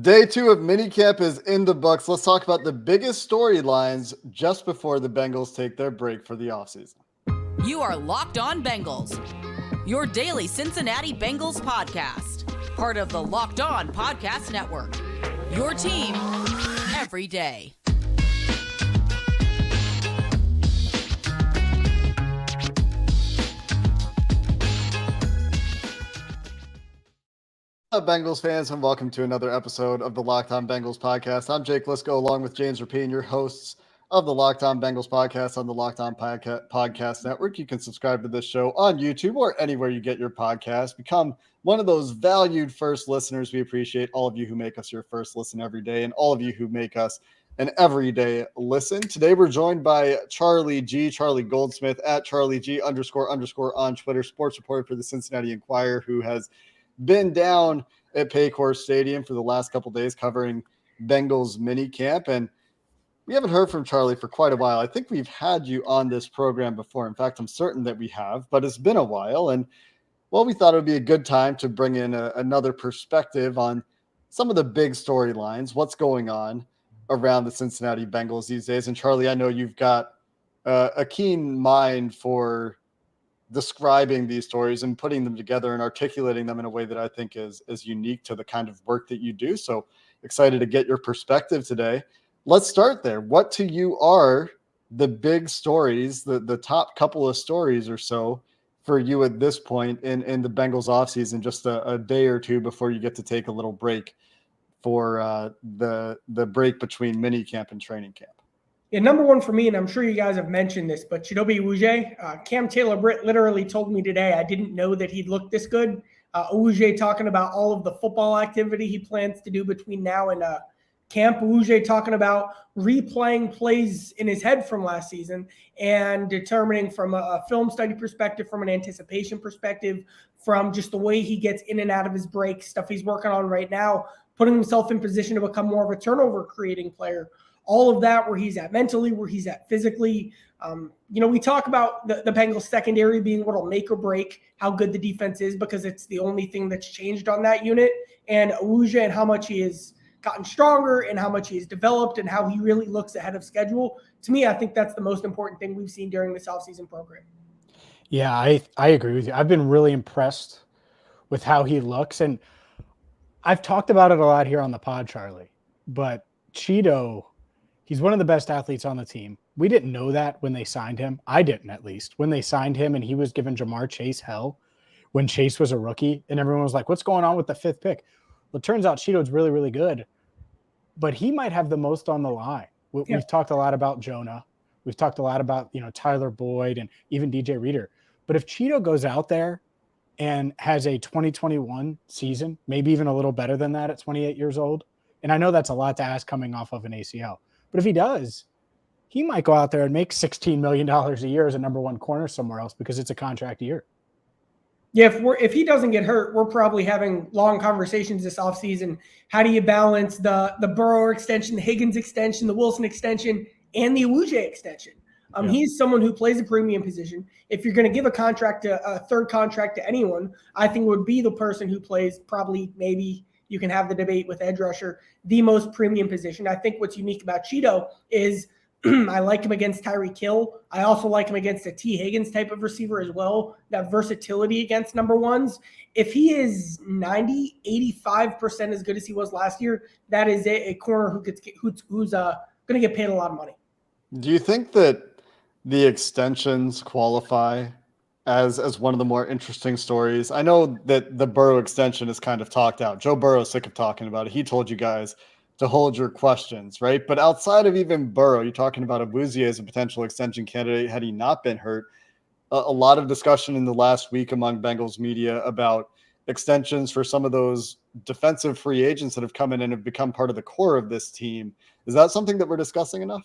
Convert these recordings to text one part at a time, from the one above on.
Day 2 of Minicamp is in the books. Let's talk about the biggest storylines just before the Bengals take their break for the offseason. You are Locked On Bengals, your daily Cincinnati Bengals podcast, part of the Locked On Podcast Network, your team every day. Bengals fans, and welcome to another episode of the Locked On Bengals podcast. I'm Jake Liscow, along with James Rapien, your hosts of the Locked On Bengals podcast on the Locked On Podcast Network. You can subscribe to this show on YouTube or anywhere you get your podcast. Become one of those valued first listeners. We appreciate all of you who make us your first listen every day, and all of you who make us an everyday listen. Today we're joined by Charlie Goldsmith at Charlie G __ on Twitter, sports reporter for the Cincinnati Enquirer, who has been down at Paycor Stadium for the last couple of days covering Bengals minicamp. And we haven't heard from Charlie for quite a while. I think we've had you on this program before. In fact, I'm certain that we have, but it's been a while. And well, we thought it would be a good time to bring in another perspective on some of the big storylines, what's going on around the Cincinnati Bengals these days. And Charlie, I know you've got a keen mind for describing these stories and putting them together and articulating them in a way that I think is unique to the kind of work that you do. So excited to get your perspective today. Let's start there. What to you are the big stories, the top couple of stories or so for you at this point in the Bengals offseason, just a day or two before you get to take a little break for the break between minicamp and training camp? Yeah, number one for me, and I'm sure you guys have mentioned this, but Chidobe Awuzie, Cam Taylor-Britt literally told me today I didn't know that he'd look this good. Awuzie talking about all of the football activity he plans to do between now and camp. Awuzie talking about replaying plays in his head from last season and determining from a film study perspective, from an anticipation perspective, from just the way he gets in and out of his breaks, stuff he's working on right now, putting himself in position to become more of a turnover creating player. All of that, where he's at mentally, where he's at physically. We talk about the Bengals secondary being what'll make or break how good the defense is, because it's the only thing that's changed on that unit. And Awuzie and how much he has gotten stronger and how much he has developed and how he really looks ahead of schedule. To me, I think that's the most important thing we've seen during this offseason program. Yeah, I agree with you. I've been really impressed with how he looks. And I've talked about it a lot here on the pod, Charlie. But Cheeto, he's one of the best athletes on the team. We didn't know that when they signed him. I didn't, at least. When they signed him and he was giving Jamar Chase hell when Chase was a rookie, and everyone was like, what's going on with the fifth pick? Well, it turns out Cheeto's really, really good. But he might have the most on the line. We've talked a lot about Jonah. We've talked a lot about, Tyler Boyd and even DJ Reader. But if Cheeto goes out there and has a 2021 season, maybe even a little better than that at 28 years old, and I know that's a lot to ask coming off of an ACL, but if he does, he might go out there and make $16 million a year as a number one corner somewhere else, because it's a contract year. Yeah, if he doesn't get hurt, we're probably having long conversations this offseason. How do you balance the Burrow extension, the Higgins extension, the Wilson extension, and the Awuzie extension? He's someone who plays a premium position. If you're going to give a third contract to anyone, I think it would be the person who plays probably, maybe you can have the debate with edge rusher, the most premium position. I think what's unique about Cheeto is I like him against Tyreek Hill. I also like him against a T. Higgins type of receiver as well, that versatility against number ones. If he is 90, 85% as good as he was last year, that is a corner who's going to get paid a lot of money. Do you think that the extensions qualify as one of the more interesting stories? I know that the Burrow extension is kind of talked out. Joe Burrow's sick of talking about it. He told you guys to hold your questions, right? But outside of even Burrow, you're talking about Awuzie as a potential extension candidate had he not been hurt. A lot of discussion in the last week among Bengals media about extensions for some of those defensive free agents that have come in and have become part of the core of this team. Is that something that we're discussing enough?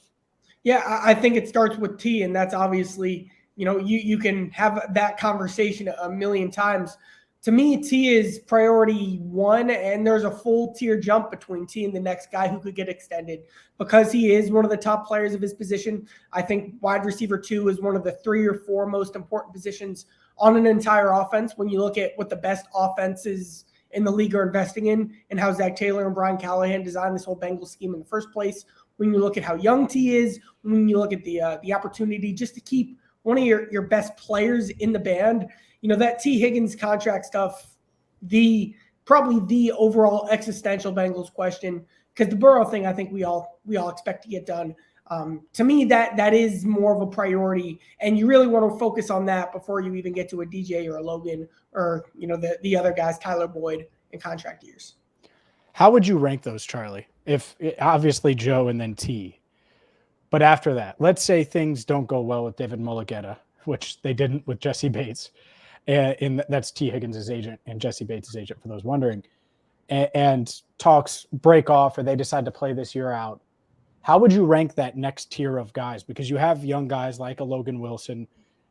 Yeah, I think it starts with T, and that's obviously, you can have that conversation a million times. To me, T is priority one, and there's a full tier jump between T and the next guy who could get extended, because he is one of the top players of his position. I think wide receiver 2 is one of the 3 or 4 most important positions on an entire offense. When you look at what the best offenses in the league are investing in, and how Zach Taylor and Brian Callahan designed this whole Bengals scheme in the first place. When you look at how young T is, when you look at the opportunity just to keep one of your best players in the band, that T. Higgins contract stuff, probably the overall existential Bengals question, because the Burrow thing, I think we all expect to get done. To me, that is more of a priority, and you really want to focus on that before you even get to a DJ or a Logan or the other guys, Tyler Boyd, in contract years. How would you rank those, Charlie? If obviously Joe and then T, but after that, let's say things don't go well with David Mulugheta, which they didn't with Jesse Bates, and that's T. Higgins' agent and Jesse Bates' agent, for those wondering, and talks break off or they decide to play this year out. How would you rank that next tier of guys? Because you have young guys like a Logan Wilson,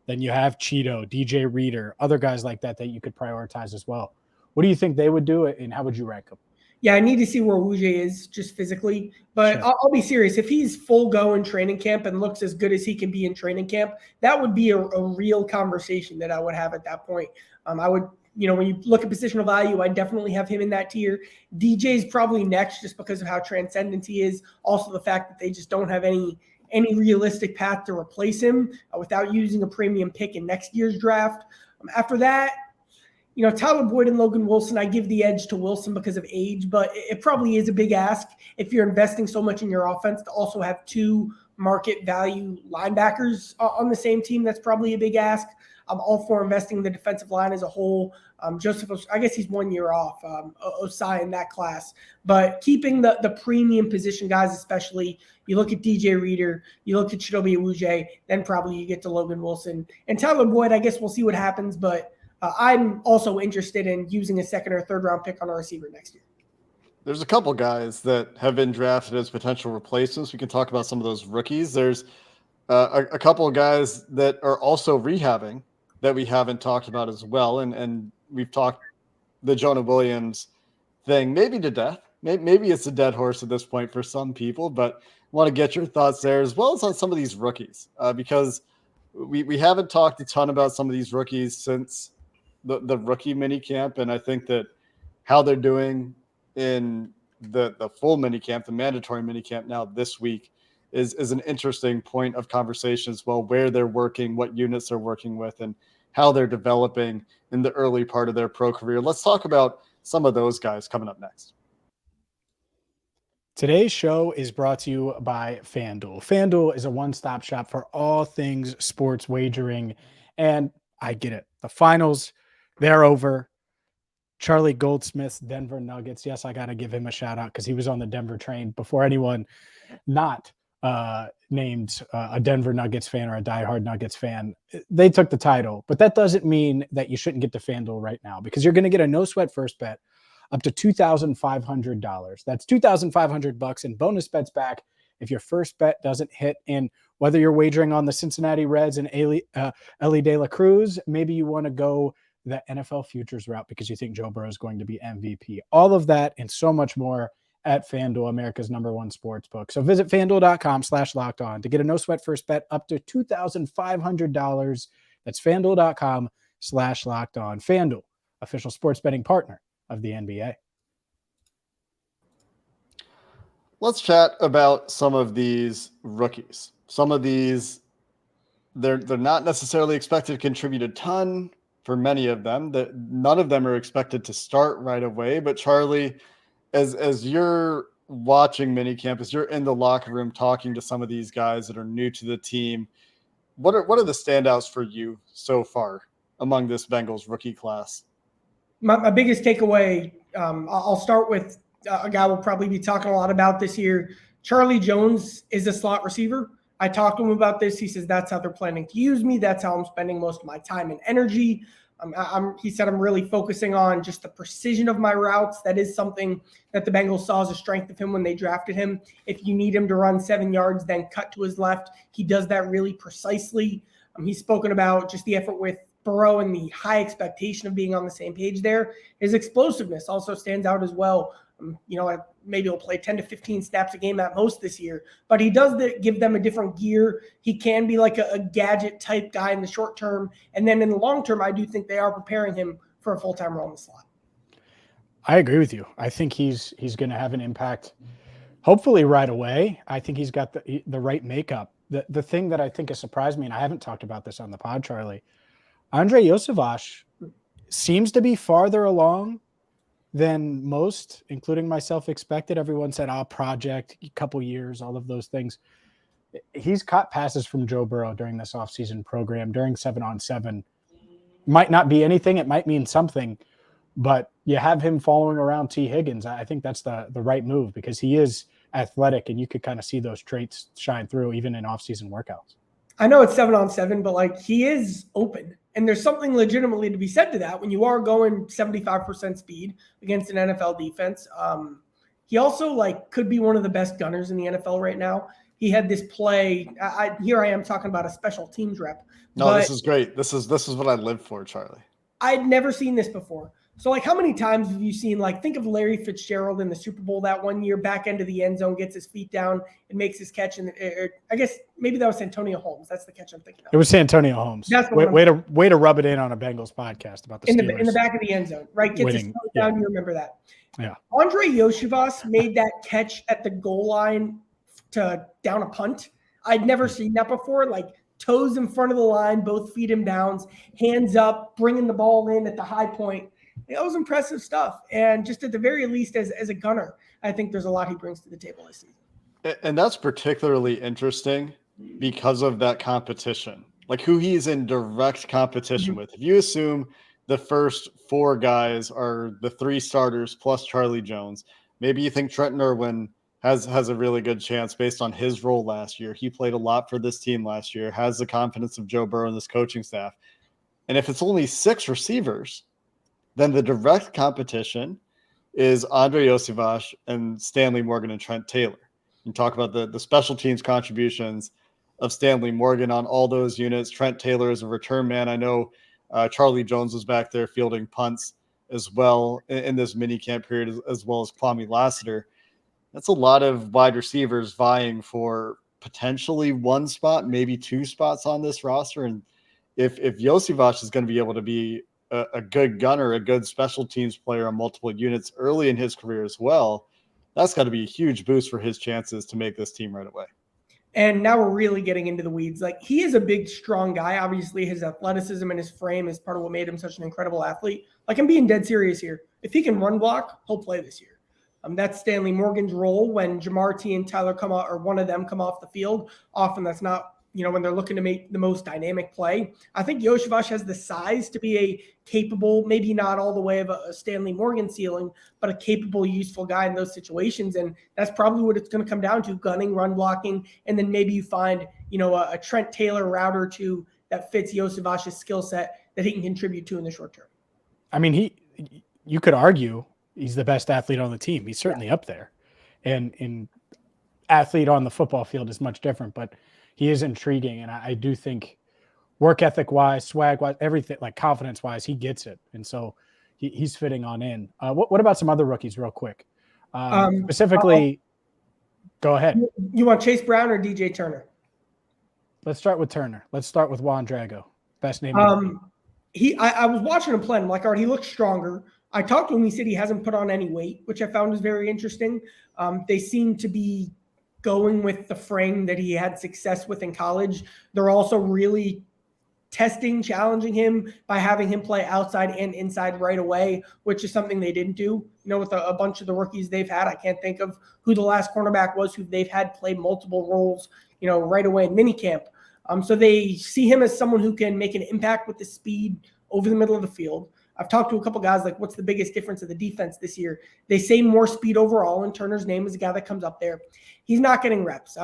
then you have Cheeto, DJ Reader, other guys like that you could prioritize as well. What do you think they would do, and how would you rank them? Yeah, I need to see where Awuzie is just physically, but sure. I'll be serious. If he's full go in training camp and looks as good as he can be in training camp, that would be a real conversation that I would have at that point. I would, when you look at positional value, I definitely have him in that tier. DJ's probably next just because of how transcendent he is. Also the fact that they just don't have any realistic path to replace him without using a premium pick in next year's draft. After that, Tyler Boyd and Logan Wilson, I give the edge to Wilson because of age, but it probably is a big ask if you're investing so much in your offense to also have two market value linebackers on the same team. That's probably a big ask. I'm all for investing in the defensive line as a whole. Joseph, I guess he's 1 year off, Osai in that class. But keeping the premium position guys, especially, you look at DJ Reader, you look at Chidobe Awuzie, then probably you get to Logan Wilson. And Tyler Boyd, I guess we'll see what happens, but I'm also interested in using a second or third round pick on a receiver next year. There's a couple guys that have been drafted as potential replacements. We can talk about some of those rookies. There's a couple of guys that are also rehabbing that we haven't talked about as well. And we've talked the Jonah Williams thing, maybe to death. Maybe it's a dead horse at this point for some people, but I want to get your thoughts there as well as on some of these rookies, because we haven't talked a ton about some of these rookies since the rookie minicamp. And I think that how they're doing in the full minicamp, the mandatory minicamp now this week, is an interesting point of conversation as well, where they're working, what units they're working with, and how they're developing in the early part of their pro career. Let's talk about some of those guys coming up next. Today's show is brought to you by FanDuel. FanDuel is a one-stop shop for all things sports wagering, and I get it. The finals, they're over. Charlie Goldsmith's Denver Nuggets. Yes, I got to give him a shout out because he was on the Denver train before anyone not named a Denver Nuggets fan or a diehard Nuggets fan. They took the title, but that doesn't mean that you shouldn't get to FanDuel right now, because you're going to get a no sweat first bet up to $2,500. That's $2,500 in bonus bets back if your first bet doesn't hit. And whether you're wagering on the Cincinnati Reds and Ellie De La Cruz, maybe you want to go the NFL futures route because you think Joe Burrow is going to be MVP. All of that and so much more at FanDuel, America's #1 sports book. So visit FanDuel.com/lockedon to get a no sweat first bet up to $2,500. That's FanDuel.com/lockedon. FanDuel, official sports betting partner of the NBA. Let's chat about some of these rookies. Some of these, they're not necessarily expected to contribute a ton for many of them. None of them are expected to start right away. But Charlie, as you're watching minicamp, as you're in the locker room talking to some of these guys that are new to the team, what are the standouts for you so far among this Bengals rookie class? My biggest takeaway, I'll start with a guy we'll probably be talking a lot about this year. Charlie Jones is a slot receiver. I talked to him about this. He says that's how they're planning to use me. That's how I'm spending most of my time and energy. He said I'm really focusing on just the precision of my routes. That is something that the Bengals saw as a strength of him when they drafted him. If you need him to run 7 yards, then cut to his left, he does that really precisely. He's spoken about just the effort with Burrow and the high expectation of being on the same page there. His explosiveness also stands out as well. Maybe he'll play 10 to 15 snaps a game at most this year, but he does give them a different gear. He can be like a gadget type guy in the short term. And then in the long term, I do think they are preparing him for a full-time role in the slot. I agree with you. I think he's going to have an impact, hopefully right away. I think he's got the right makeup. The thing that I think has surprised me, and I haven't talked about this on the pod, Charlie, Andre Iosivas seems to be farther along than most, including myself, expected. Everyone said, project, a couple years, all of those things. He's caught passes from Joe Burrow during this offseason program, during 7-on-7. Might not be anything. It might mean something. But you have him following around T. Higgins. I think that's the right move because he is athletic, and you could kind of see those traits shine through even in offseason workouts. I know it's 7-on-7, but like he is open. And there's something legitimately to be said to that when you are going 75% speed against an NFL defense. He also like could be one of the best gunners in the NFL right now. He had this play. Here I am talking about a special teams rep. No, this is great. This is what I live for, Charlie. I'd never seen this before. So, like, how many times have you seen, like, think of Larry Fitzgerald in the Super Bowl that one year, back end of the end zone, gets his feet down and makes his catch. And I guess maybe that was Santonio Holmes. That's the catch I'm thinking of. It was Santonio Holmes. That's way to rub it in on a Bengals podcast about the Steelers. In the back of the end zone, right? Gets his foot down. You remember that. Yeah. Andre Iosivas made that catch at the goal line to down a punt. I'd never seen that before. Like, toes in front of the line, both feet him down, hands up, bringing the ball in at the high point. That was impressive stuff. And just at the very least, as a gunner, I think there's a lot he brings to the table this season. And that's particularly interesting because of that competition, like who he's in direct competition with. If you assume the first four guys are the three starters plus Charlie Jones, maybe you think Trenton Irwin has a really good chance based on his role last year. He played a lot for this team last year, has the confidence of Joe Burrow and this coaching staff. And if it's only 6 receivers, then the direct competition is Andre Iosivas and Stanley Morgan and Trent Taylor. You talk about the special teams contributions of Stanley Morgan on all those units. Trent Taylor is a return man. I know Charlie Jones was back there fielding punts as well in this minicamp period, as well as Kwame Lassiter. That's a lot of wide receivers vying for potentially one spot, maybe 2 spots on this roster. And if Iosivas is going to be able to be a good gunner, a good special teams player on multiple units early in his career as well, that's got to be a huge boost for his chances to make this team right away. And now we're really getting into the weeds. Like, he is a big, strong guy. Obviously, his athleticism and his frame is part of what made him such an incredible athlete. Like, I'm being dead serious here. If he can run block, he'll play this year. That's Stanley Morgan's role when Jamar T and Tyler come out, or one of them come off the field. Often that's not, when they're looking to make the most dynamic play. I think Iosivas has the size to be a capable, maybe not all the way of a Stanley Morgan ceiling, but a capable, useful guy in those situations. And that's probably what it's going to come down to: gunning, run blocking, and then maybe you find, a Trent Taylor route or two that fits Iosivas' skill set that he can contribute to in the short term. I mean, you could argue he's the best athlete on the team. He's certainly up there. And in athlete on the football field is much different, but he is intriguing. And I do think work ethic wise, swag wise, everything, like confidence wise, he gets it. And so he's fitting on in. What about some other rookies real quick? Specifically, go ahead. You want Chase Brown or DJ Turner? Let's start with Turner. Let's start with Juan Drago. Best name. I was watching him play. I'm like, all right, he looks stronger. I talked to him. He said he hasn't put on any weight, which I found was very interesting. They seem to be going with the frame that he had success with in college. They're also really challenging him by having him play outside and inside right away, which is something they didn't do. With a bunch of the rookies they've had, I can't think of who the last cornerback was who they've had play multiple roles, right away in minicamp. So they see him as someone who can make an impact with the speed over the middle of the field. I've talked to a couple guys, like, what's the biggest difference of the defense this year? They say more speed overall, and Turner's name is a guy that comes up there. He's not getting reps,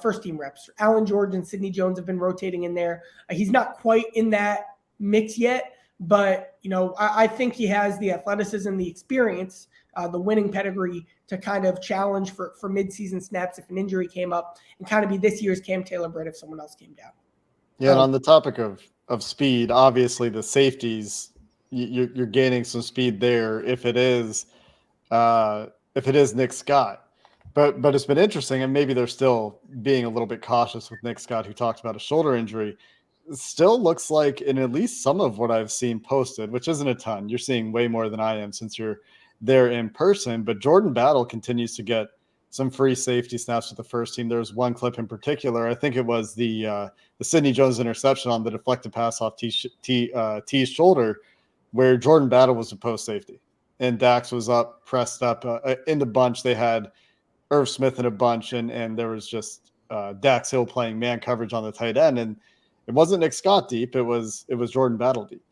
first team reps. Alan George and Sidney Jones have been rotating in there. He's not quite in that mix yet, but, I think he has the athleticism, the experience, the winning pedigree to kind of challenge for midseason snaps if an injury came up, and kind of be this year's Cam Taylor-Britt if someone else came down. Yeah, and on the topic of speed, obviously the safeties, you're gaining some speed there if it is Nick Scott. But it's been interesting, and maybe they're still being a little bit cautious with Nick Scott, who talked about a shoulder injury. It still looks like, in at least some of what I've seen posted, which isn't a ton, you're seeing way more than I am since you're there in person. But Jordan Battle continues to get some free safety snaps with the first team. There was one clip in particular. I think it was the Sidney Jones interception on the deflected pass off T's shoulder, where Jordan Battle was a post safety and Dax was up, pressed up in the bunch. They had Irv Smith in a bunch, and there was just Dax Hill playing man coverage on the tight end. And it wasn't Nick Scott deep. It was Jordan Battle deep.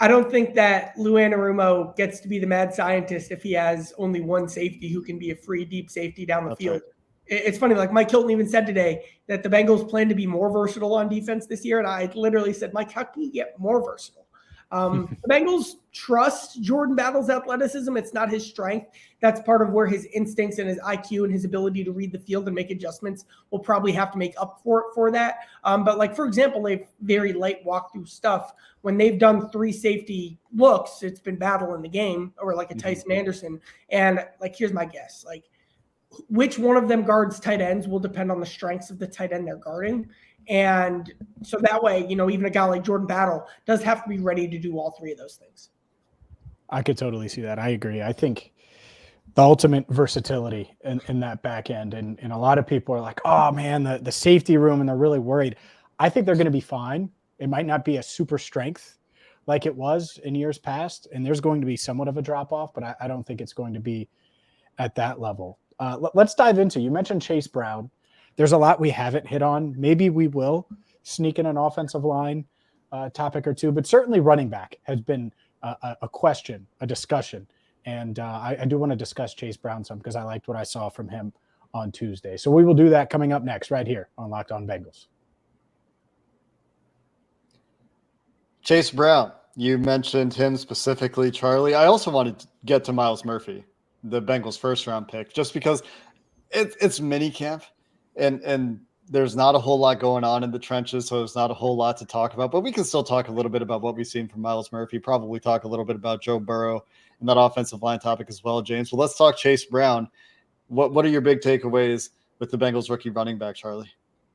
I don't think that Lou Anarumo gets to be the mad scientist if he has only one safety who can be a free deep safety down the field. Right. It's funny, like Mike Hilton even said today that the Bengals plan to be more versatile on defense this year. And I literally said, Mike, how can you get more versatile? The Bengals trust Jordan Battle's athleticism. It's not his strength. That's part of where his instincts and his IQ and his ability to read the field and make adjustments will probably have to make up for that. But like, for example, they've very light walkthrough stuff. When they've done 3 safety looks, it's been Battle in the game, or like a Tyson Anderson. And like, here's my guess, like which one of them guards tight ends will depend on the strengths of the tight end they're guarding. And so that way, even a guy like Jordan Battle does have to be ready to do all 3 of those things. I could totally see that. I agree. I think the ultimate versatility in that back end. And a lot of people are like, oh man, the safety room, and they're really worried. I think they're going to be fine. It might not be a super strength like it was in years past. And there's going to be somewhat of a drop off, but I don't think it's going to be at that level. Let's dive into, you mentioned Chase Brown. There's a lot we haven't hit on. Maybe we will sneak in an offensive line topic or two, but certainly running back has been a question, a discussion. And I do want to discuss Chase Brown some because I liked what I saw from him on Tuesday. So we will do that coming up next right here on Locked On Bengals. Chase Brown, you mentioned him specifically, Charlie. I also wanted to get to Myles Murphy, the Bengals first-round pick, just because it's minicamp. And there's not a whole lot going on in the trenches, so there's not a whole lot to talk about. But we can still talk a little bit about what we've seen from Myles Murphy, probably talk a little bit about Joe Burrow and that offensive line topic as well, James. Well, let's talk Chase Brown. What are your big takeaways with the Bengals rookie running back, Charlie?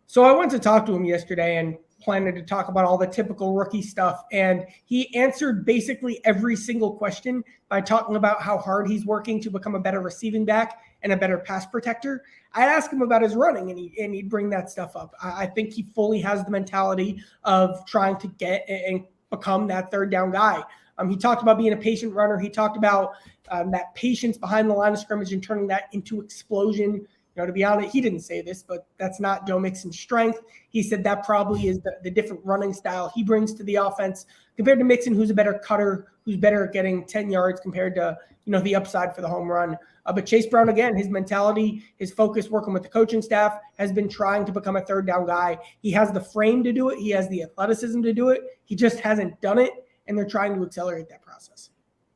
So I went to talk to him yesterday and planned to talk about all the typical rookie stuff. And he answered basically every single question by talking about how hard he's working to become a better receiving back and a better pass protector. I'd ask him about his running, and he'd bring that stuff up. I think he fully has the mentality of trying to get and become that third down guy. He talked about being a patient runner. He talked about that patience behind the line of scrimmage and turning that into explosion. To be honest, he didn't say this, but that's not Joe Mixon's strength. He said that probably is the different running style he brings to the offense compared to Mixon, who's a better cutter, who's better at getting 10 yards compared to, the upside for the home run. But Chase Brown, again, his mentality, his focus working with the coaching staff has been trying to become a third down guy. He has the frame to do it. He has the athleticism to do it. He just hasn't done it, and they're trying to accelerate that process.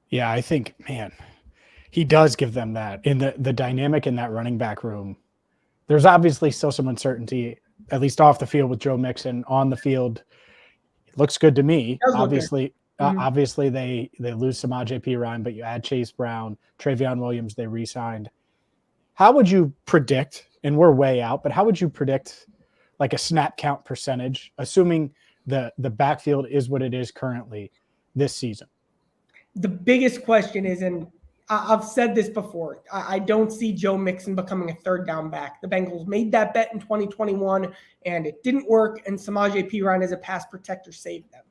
Yeah, I think, man, he does give them that. In the dynamic in that running back room, there's obviously still some uncertainty, at least off the field with Joe Mixon. On the field, it looks good to me. Obviously, obviously they lose Samaje Perine, but you add Chase Brown, Travion Williams, they re-signed. How would you predict, and we're way out, but how would you predict like a snap count percentage, assuming the backfield is what it is currently this season? The biggest question is, and I've said this before, I don't see Joe Mixon becoming a third down back. The Bengals made that bet in 2021, and it didn't work, and Samaje Perine as a pass protector saved them.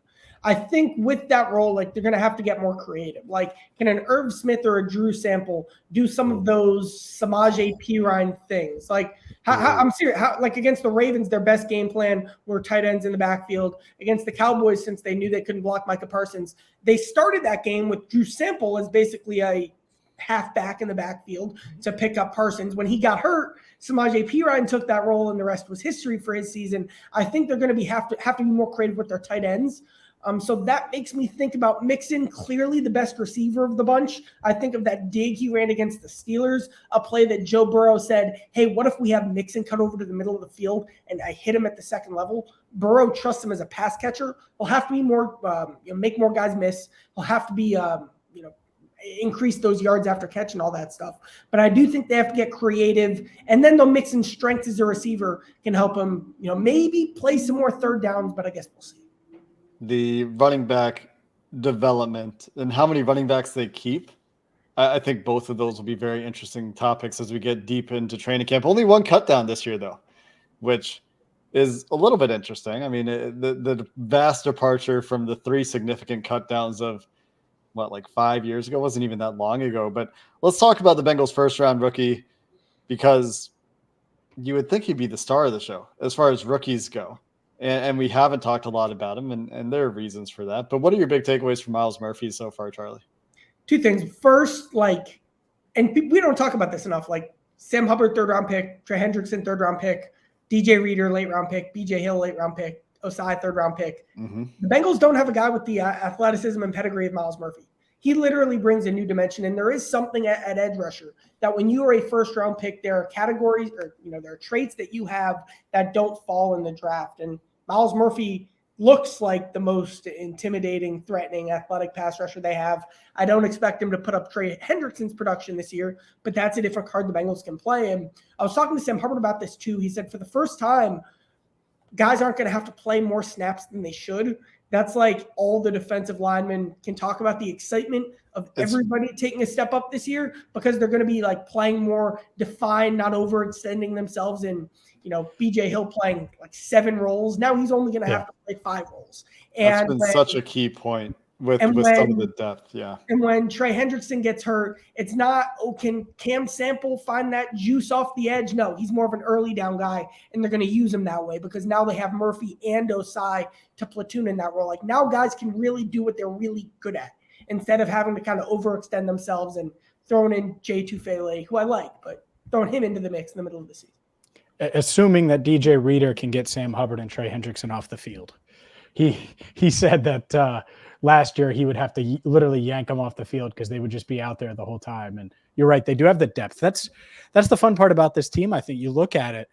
I think with that role, like, they're going to have to get more creative. Like, can an Irv Smith or a Drew Sample do some of those Samaje Perine things? Like, I'm serious. Like, against the Ravens, their best game plan were tight ends in the backfield. Against the Cowboys, since they knew they couldn't block Micah Parsons, they started that game with Drew Sample as basically a halfback in the backfield to pick up Parsons. When he got hurt, Samaje Perine took that role, and the rest was history for his season. I think they're going to have to be more creative with their tight ends. So that makes me think about Mixon, clearly the best receiver of the bunch. I think of that dig he ran against the Steelers, a play that Joe Burrow said, hey, what if we have Mixon cut over to the middle of the field and I hit him at the second level? Burrow trusts him as a pass catcher. He'll have to be more, make more guys miss. He'll have to be, increase those yards after catch and all that stuff. But I do think they have to get creative, and then they'll mix in strength as a receiver can help him, maybe play some more third downs, but I guess we'll see. The running back development and how many running backs they keep, I think both of those will be very interesting topics as we get deep into training camp. Only one cut down this year, though, which is a little bit interesting. I mean, the vast departure from the 3 significant cut downs of like 5 years ago, wasn't even that long ago. But let's talk about the Bengals' first round rookie, because you would think he'd be the star of the show as far as rookies go. And we haven't talked a lot about him, and there are reasons for that. But what are your big takeaways from Myles Murphy so far, Charlie? 2 things. First, and we don't talk about this enough, Sam Hubbard, 3rd round pick, Trey Hendrickson, 3rd round pick, DJ Reader, late round pick, BJ Hill, late round pick, Osai, 3rd round pick. Mm-hmm. The Bengals don't have a guy with the athleticism and pedigree of Myles Murphy. He literally brings a new dimension, and there is something at edge rusher that when you are a first round pick, there are categories or there are traits that you have that don't fall in the draft. And Myles Murphy looks like the most intimidating, threatening, athletic pass rusher they have. I don't expect him to put up Trey Hendrickson's production this year, but that's a different card the Bengals can play. And I was talking to Sam Hubbard about this too. He said for the first time, guys aren't going to have to play more snaps than they should. That's all the defensive linemen can talk about, the excitement of everybody taking a step up this year, because they're going to be playing more defined, not overextending themselves in, BJ Hill playing 7 roles. Now he's only going to have to play 5 roles. And that's been such a key point with some of the depth. Yeah. And when Trey Hendrickson gets hurt, it's not, can Cam Sample find that juice off the edge? No, he's more of an early down guy, and they're going to use him that way because now they have Murphy and Osai to platoon in that role. Now guys can really do what they're really good at instead of having to kind of overextend themselves and throwing in Jay Tufele, who I like, but throwing him into the mix in the middle of the season. Assuming that DJ Reader can get Sam Hubbard and Trey Hendrickson off the field. He said that last year he would have to literally yank them off the field because they would just be out there the whole time. And you're right, they do have the depth. That's the fun part about this team. I think you look at it,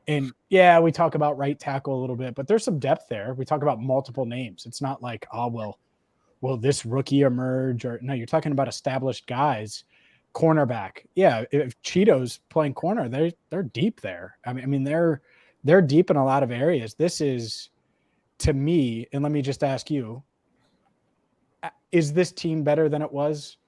and yeah, we talk about right tackle a little bit, but there's some depth there. We talk about multiple names. It's not like, will this rookie emerge? Or no, you're talking about established guys. Cornerback. Yeah, if Cheetos playing corner, they're deep there. I mean they're deep in a lot of areas. This is, to me, and let me just ask you, is this team better than it was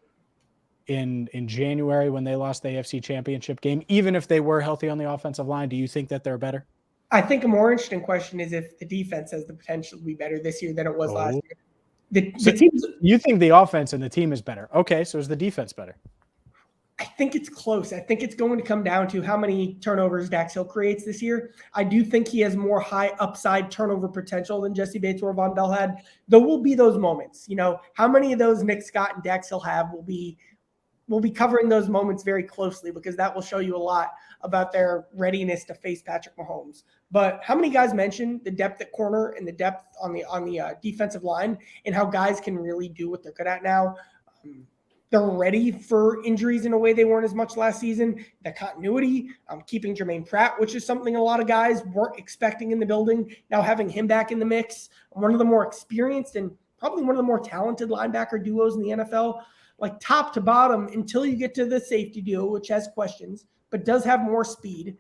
in January when they lost the AFC Championship game? Even if they were healthy on the offensive line, do you think that they're better? I think a more interesting question is if the defense has the potential to be better this year than it was last year. You think the offense and the team is better. Okay, so is the defense better? I think it's close. I think it's going to come down to how many turnovers Dax Hill creates this year. I do think he has more high upside turnover potential than Jesse Bates or Von Bell had. There will be those moments. How many of those Nick Scott and Dax Hill have, we'll be covering those moments very closely because that will show you a lot about their readiness to face Patrick Mahomes. But how many guys mentioned the depth at corner and the depth on the defensive line and how guys can really do what they're good at now? They're ready for injuries in a way they weren't as much last season. The continuity, keeping Jermaine Pratt, which is something a lot of guys weren't expecting in the building. Now having him back in the mix, one of the more experienced and probably one of the more talented linebacker duos in the NFL, top to bottom, until you get to the safety duo, which has questions, but does have more speed.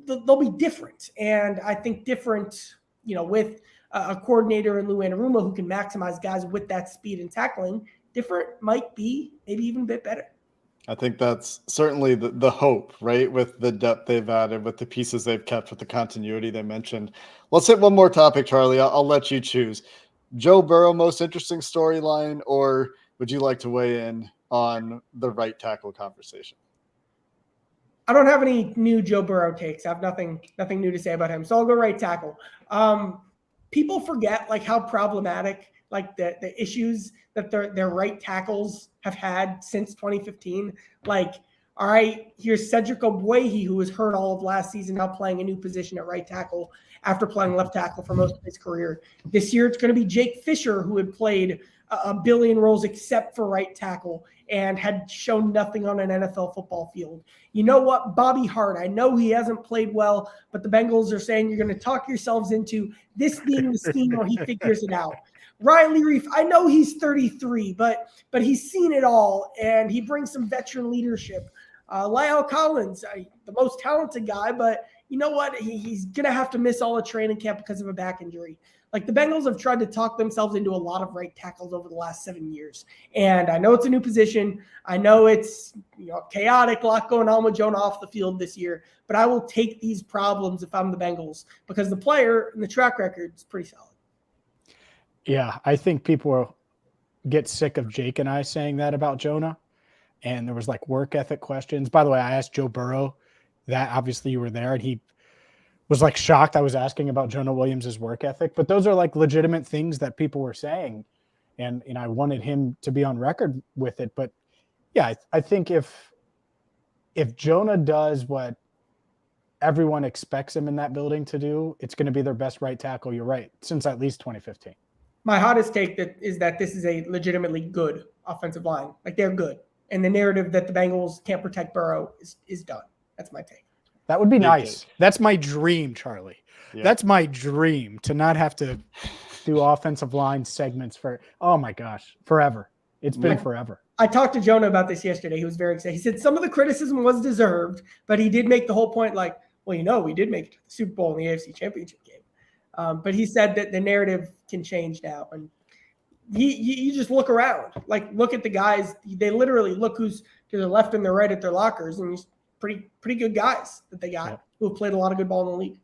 They'll be different. And I think different, with a coordinator in Lou Anarumo who can maximize guys with that speed and tackling, different might be maybe even a bit better. I think that's certainly the hope, right? With the depth they've added, with the pieces they've kept, with the continuity they mentioned. Let's hit one more topic, Charlie. I'll let you choose. Joe Burrow, most interesting storyline, or would you like to weigh in on the right tackle conversation? I don't have any new Joe Burrow takes. I have nothing new to say about him. So I'll go right tackle. People forget how problematic the issues that their right tackles have had since 2015. All right, here's Cedric Ogbuehi, who was hurt all of last season, now playing a new position at right tackle after playing left tackle for most of his career. This year, it's going to be Jake Fisher, who had played a billion roles except for right tackle and had shown nothing on an NFL football field. You know what? Bobby Hart, I know he hasn't played well, but the Bengals are saying you're going to talk yourselves into this being the scheme where he figures it out. Riley Reif, I know he's 33, but he's seen it all, and he brings some veteran leadership. Lyle Collins, the most talented guy, but you know what? He's going to have to miss all of training camp because of a back injury. Like the Bengals have tried to talk themselves into a lot of right tackles over the last 7 years. And I know it's a new position. I know it's chaotic, a lot going on with Jonah off the field this year, but I will take these problems if I'm the Bengals because the player and the track record is pretty solid. Yeah, I think people get sick of Jake and I saying that about Jonah. And there was like work ethic questions. By the way, I asked Joe Burrow that. Obviously you were there, and he was like shocked I was asking about Jonah Williams' work ethic. But those are like legitimate things that people were saying. And I wanted him to be on record with it. But yeah, I think if Jonah does what everyone expects him in that building to do, it's going to be their best right tackle. You're right, since at least 2015. My hottest take is that this is a legitimately good offensive line. Like they're good. And the narrative that the Bengals can't protect Burrow is done. That's my take. That would be nice. That's my dream, Charlie. Yeah. That's my dream, to not have to do offensive line segments for, oh my gosh, forever. It's been forever. I talked to Jonah about this yesterday. He was very excited. He said some of the criticism was deserved, but he did make the whole point like, well, we did make it to the Super Bowl in the AFC Championship game. But he said that the narrative can change now. And you just look around. Like, look at the guys. They literally look who's to the left and the right at their lockers, and pretty good guys that they got who have played a lot of good ball in the league.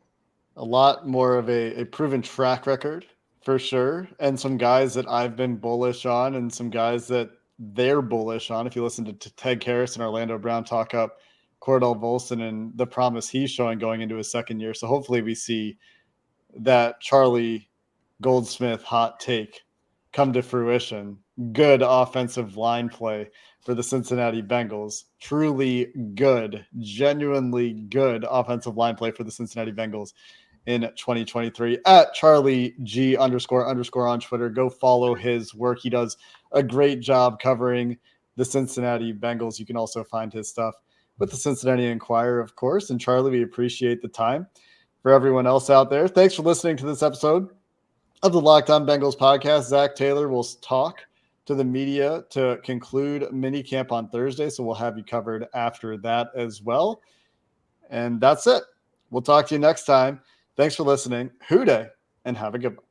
A lot more of a proven track record for sure. And some guys that I've been bullish on and some guys that they're bullish on. If you listen to Ted Karras and Orlando Brown talk up Cordell Volson and the promise he's showing going into his second year. So hopefully we see that Charlie Goldsmith hot take come to fruition. Good offensive line play for the Cincinnati Bengals. Truly good, genuinely good offensive line play for the Cincinnati Bengals in 2023 at Charlie G __ on Twitter. Go follow his work. He does a great job covering the Cincinnati Bengals. You can also find his stuff with the Cincinnati Enquirer, of course. And Charlie, we appreciate the time. For everyone else out there, thanks for listening to this episode of the Locked On Bengals podcast. Zach Taylor will talk to the media to conclude minicamp on Thursday, so we'll have you covered after that as well. And that's it. We'll talk to you next time. Thanks for listening. Hoo day, and have a good one.